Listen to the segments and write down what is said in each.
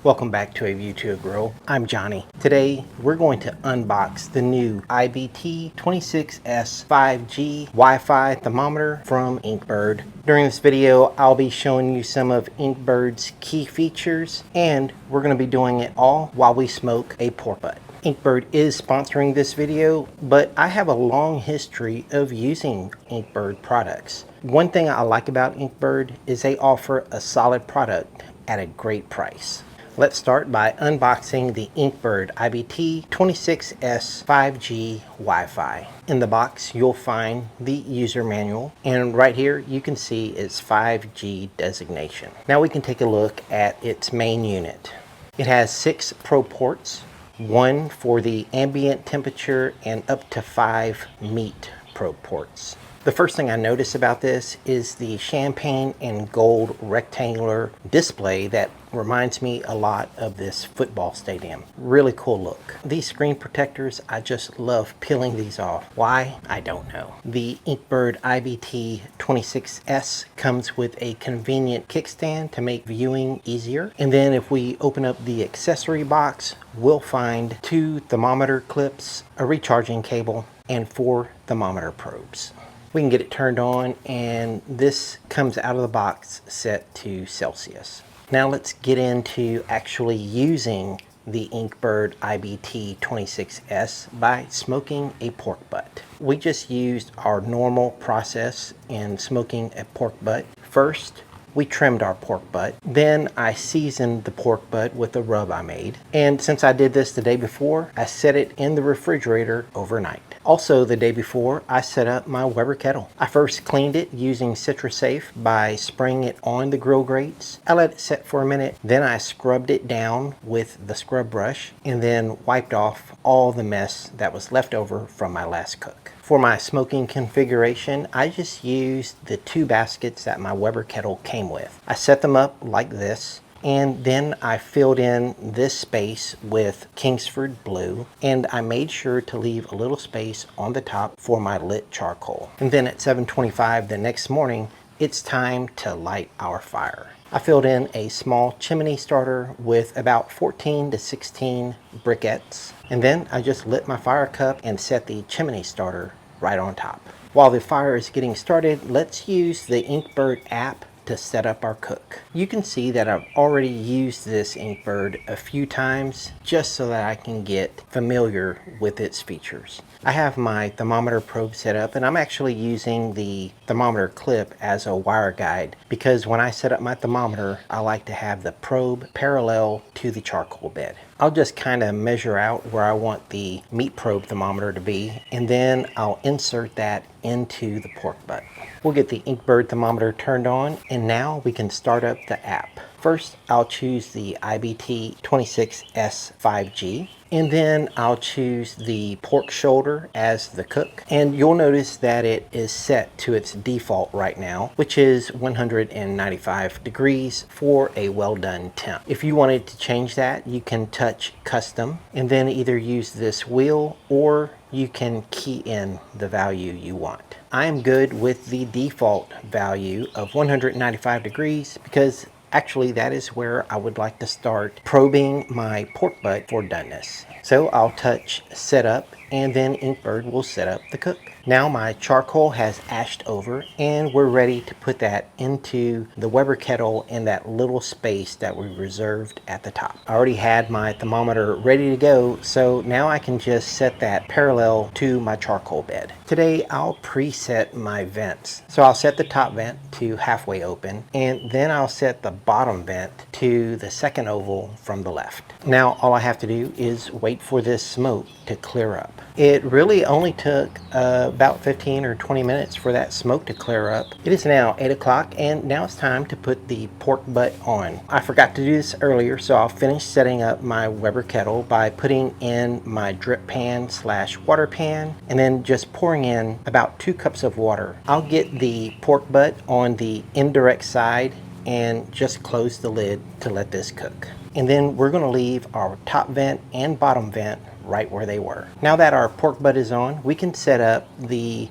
Welcome back to A View to a Grill. I'm Johnny. Today we're going to unbox the new IBT-26S 5G Wi-Fi thermometer from INKBIRD. During this video I'll be showing you some of INKBIRD's key features, and we're going to be doing it all while we smoke a pork butt. INKBIRD is sponsoring this video, but I have a long history of using INKBIRD products. One thing I like about INKBIRD is they offer a solid product at a great price. Let's start by unboxing the INKBIRD IBT-26S 5G Wi-Fi. In the box you'll find the user manual, and right here you can see its 5G designation. Now we can take a look at its main unit. It has 6 probe ports, 1 for the ambient temperature and up to 5 meat probe ports. The first thing I notice about this is the champagne and gold rectangular display that reminds me a lot of this football stadium. Really cool look. These screen protectors, I just love peeling these off. Why? I don't know. The INKBIRD IBT-26S comes with a convenient kickstand to make viewing easier. And then if we open up the accessory box, we'll find 2 thermometer clips, a recharging cable, and 4 thermometer probes. We can get it turned on, and this comes out of the box set to Celsius. Now let's get into actually using the INKBIRD IBT-26S by smoking a pork butt. We just used our normal process in smoking a pork butt. First, we trimmed our pork butt. Then I seasoned the pork butt with a rub I made. And since I did this the day before, I set it in the refrigerator overnight. Also the day before, I set up my Weber kettle. I first cleaned it using CitraSafe by spraying it on the grill grates. I let it set for a minute. Then I scrubbed it down with the scrub brush and then wiped off all the mess that was left over from my last cook. For my smoking configuration, I just used the 2 baskets that my Weber kettle came with. I set them up like this, and then I filled in this space with Kingsford blue, and I made sure to leave a little space on the top for my lit charcoal. And then at 7:25 the next morning, it's time to light our fire. I filled in a small chimney starter with about 14 to 16 briquettes, and then I just lit my fire cup and set the chimney starter right on top. While the fire is getting started, let's use the INKBIRD app to set up our cook. You can see that I've already used this INKBIRD a few times just so that I can get familiar with its features. I have my thermometer probe set up, and I'm actually using the thermometer clip as a wire guide because when I set up my thermometer, I like to have the probe parallel to the charcoal bed. I'll just kind of measure out where I want the meat probe thermometer to be, and then I'll insert that into the pork butt. We'll get the INKBIRD thermometer turned on, and now we can start up the app. First, I'll choose the IBT-26S 5G, and then I'll choose the pork shoulder as the cook. And you'll notice that it is set to its default right now, which is 195 degrees for a well done temp. If you wanted to change that, you can touch custom and then either use this wheel or you can key in the value you want. I'm good with the default value of 195 degrees because actually that is where I would like to start probing my pork butt for doneness. So I'll touch setup, and then INKBIRD will set up the cook. Now my charcoal has ashed over, and we're ready to put that into the Weber kettle in that little space that we reserved at the top. I already had my thermometer ready to go, so now I can just set that parallel to my charcoal bed. Today I'll preset my vents. So I'll set the top vent to halfway open, and then I'll set the bottom vent to the second oval from the left. Now all I have to do is wait for this smoke to clear up. It really only took about 15 or 20 minutes for that smoke to clear up. It is now 8 o'clock, and now it's time to put the pork butt on. I forgot to do this earlier, so I'll finish setting up my Weber kettle by putting in my drip pan / water pan, and then just pouring in about 2 cups of water. I'll get the pork butt on the indirect side and just close the lid to let this cook. And then we're going to leave our top vent and bottom vent right where they were. Now that our pork butt is on, we can set up the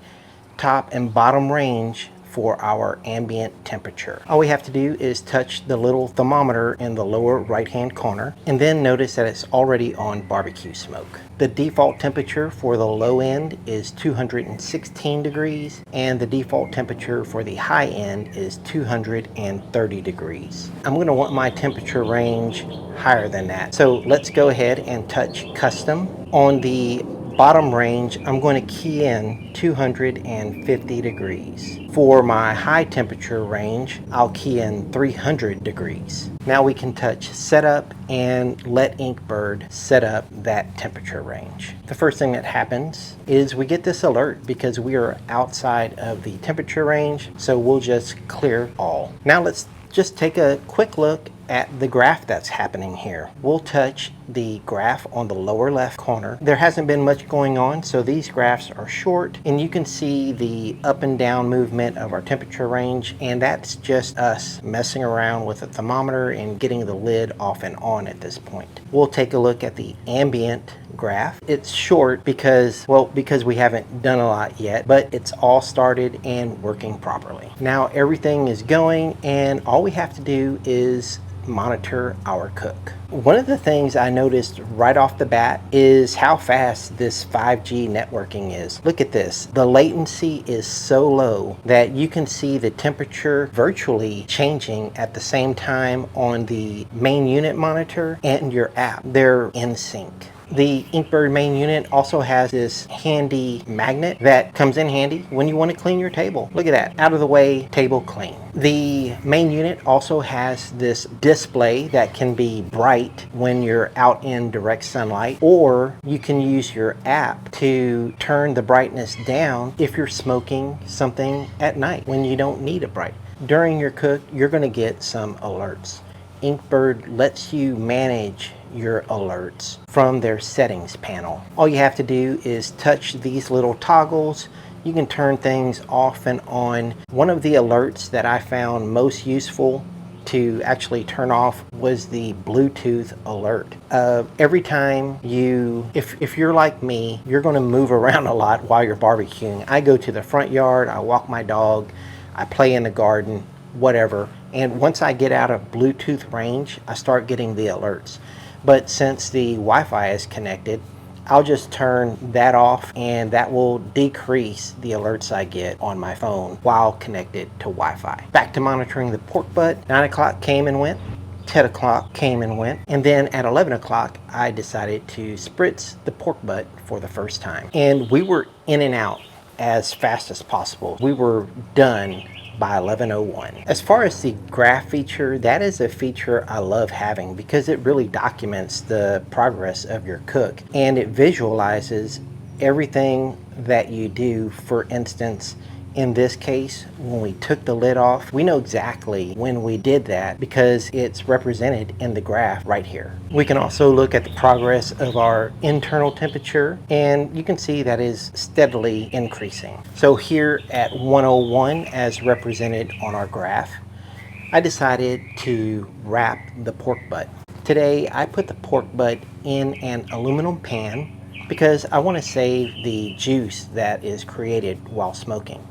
top and bottom range for our ambient temperature. All we have to do is touch the little thermometer in the lower right hand corner and then notice that it's already on barbecue smoke. The default temperature for the low end is 216 degrees and the default temperature for the high end is 230 degrees. I'm going to want my temperature range higher than that. So let's go ahead and touch custom. On the bottom range, I'm going to key in 250 degrees. For my high temperature range, I'll key in 300 degrees. Now we can touch setup and let INKBIRD set up that temperature range. The first thing that happens is we get this alert because we are outside of the temperature range, so we'll just clear all. Now let's just take a quick look at the graph that's happening here. We'll touch the graph on the lower left corner. There hasn't been much going on, so these graphs are short, and you can see the up and down movement of our temperature range, and that's just us messing around with a thermometer and getting the lid off and on at this point. We'll take a look at the ambient graph. It's short because we haven't done a lot yet, but it's all started and working properly. Now everything is going, and all we have to do is monitor our cook. One of the things I noticed right off the bat is how fast this 5G networking is. Look at this. The latency is so low that you can see the temperature virtually changing at the same time on the main unit monitor and your app. They're in sync. The INKBIRD main unit also has this handy magnet that comes in handy when you want to clean your table. Look at that, out of the way, table clean. The main unit also has this display that can be bright when you're out in direct sunlight, or you can use your app to turn the brightness down if you're smoking something at night when you don't need it bright. During your cook, you're going to get some alerts. INKBIRD lets you manage your alerts from their settings panel. All you have to do is touch these little toggles. You can turn things off and on. One of the alerts that I found most useful to actually turn off was the Bluetooth alert. Every time if you're like me, you're going to move around a lot while you're barbecuing. I go to the front yard, I walk my dog, I play in the garden, whatever. And once I get out of Bluetooth range, I start getting the alerts. But since the Wi-Fi is connected, I'll just turn that off, and that will decrease the alerts I get on my phone while connected to Wi-Fi. Back to monitoring the pork butt. 9 o'clock came and went. 10 o'clock came and went. And then at 11 o'clock, I decided to spritz the pork butt for the first time. And we were in and out as fast as possible. We were done by 11:01. As far as the graph feature, that is a feature I love having because it really documents the progress of your cook and it visualizes everything that you do. For instance, in this case, when we took the lid off, we know exactly when we did that because it's represented in the graph right here. We can also look at the progress of our internal temperature, and you can see that is steadily increasing. So here at 101, as represented on our graph, I decided to wrap the pork butt. Today, I put the pork butt in an aluminum pan because I want to save the juice that is created while smoking.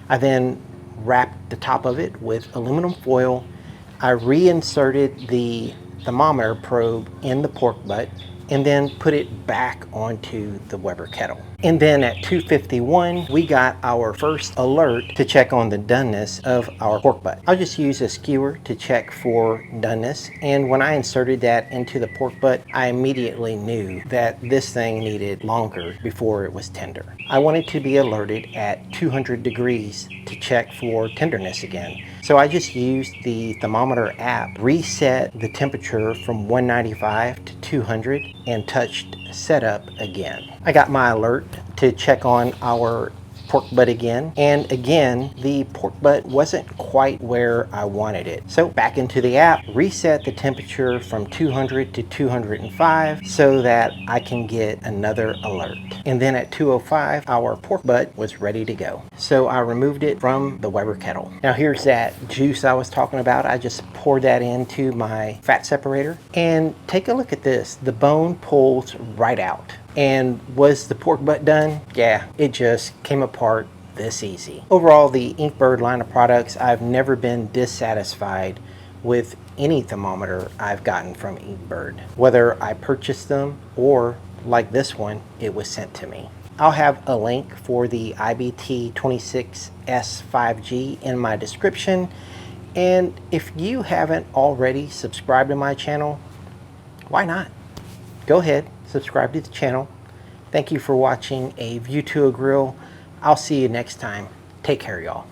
I then wrapped the top of it with aluminum foil. I reinserted the thermometer probe in the pork butt and then put it back onto the Weber kettle. And then at 2:51, we got our first alert to check on the doneness of our pork butt. I'll just use a skewer to check for doneness, and when I inserted that into the pork butt, I immediately knew that this thing needed longer before it was tender. I wanted to be alerted at 200 degrees to check for tenderness again. So I just used the thermometer app, reset the temperature from 195 to 200, and touched setup again. I got my alert to check on our pork butt again, and again the pork butt wasn't quite where I wanted it. So back into the app, reset the temperature from 200 to 205 so that I can get another alert. And then at 2:05, our pork butt was ready to go. So I removed it from the Weber kettle. Now here's that juice I was talking about. I just poured that into my fat separator, and take a look at this. The bone pulls right out. And was the pork butt done? Yeah, it just came apart this easy. Overall, the INKBIRD line of products, I've never been dissatisfied with any thermometer I've gotten from INKBIRD, whether I purchased them or like this one, it was sent to me. I'll have a link for the IBT-26S 5G in my description, and if you haven't already subscribed to my channel, why not? Go ahead, subscribe to the channel. Thank you for watching a View to a Grill. I'll see you next time. Take care, y'all.